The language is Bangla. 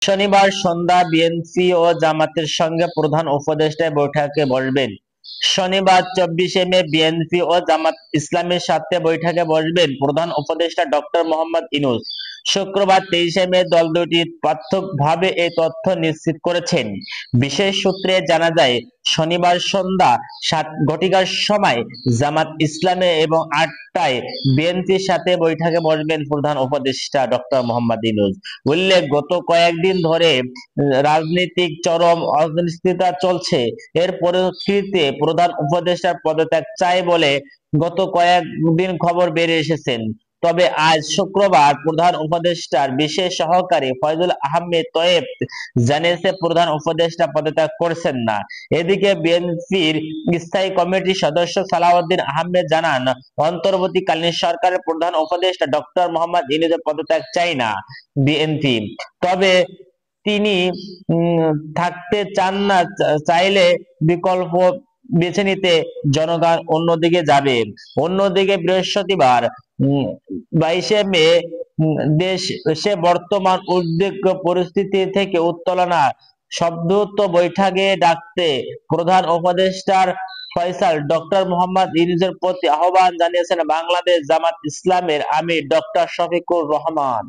শনিবার সন্ধ্যা বিএনপি ও জামাতের সঙ্গে প্রধান উপদেষ্টা বৈঠকে বসবেন। শনিবার 24শে মে বিএনপি ও জামাত ইসলামের সাথে বৈঠকে বসবেন প্রধান উপদেষ্টা ডক্টর মোহাম্মদ ইউনূস। শুক্রবার 23শে মে দল দুটি পৃথকভাবে এই তথ্য নিশ্চিত করেছেন। বিশেষ সূত্রে জানা যায়, শনিবার সন্ধ্যা 7 ঘটিকার সময় জামাত ইসলামে এবং 8টায় বিএনপির সাথে বৈঠকে বসবেন প্রধান উপদেষ্টা ডক্টর মোহাম্মদ ইউনূস। উল্লেখ, গত কয়েকদিন ধরে রাজনৈতিক চরম অনিশ্চয়তা চলছে। এর পরিপ্রেক্ষিতে প্রধান উপদেষ্টার পদত্যাগ চাই বলে গত কয়েকদিন খবর বেরিয়ে এসেছেন। তবে আজ শুক্রবার প্রধান উপদেষ্টার বিশেষ সহকারী ফয়জুল আহমেদ তয়েব জানিয়েছে, প্রধান উপদেষ্টা পদত্যাগ করছেন না। এদিকে বিএনপির স্থায়ী কমিটির সদস্য সালাউদ্দিন আহমেদ জানান, অন্তর্বর্তীকালীন সরকারের প্রধান উপদেষ্টা ডক্টর মোহাম্মদ ইউনূসের পদত্যাগ চাই না বিএনপি। তবে তিনি থাকতে চান না, চাইলে বিকল্প বেছে নিতে জনগণ অন্যদিকে যাবে। অন্যদিকে বৃহস্পতিবার 22শে মে দেশে বর্তমান উদ্বেগ্য পরিস্থিতি থেকে উত্তোলনা শব্দযুক্ত বৈঠকে ডাকতে প্রধান উপদেষ্টার ফয়সাল ডক্টর মোহাম্মদ ইউনূসের প্রতি আহ্বান জানিয়েছেন বাংলাদেশ জামাত ইসলামের আমির ডক্টর শফিকুর রহমান।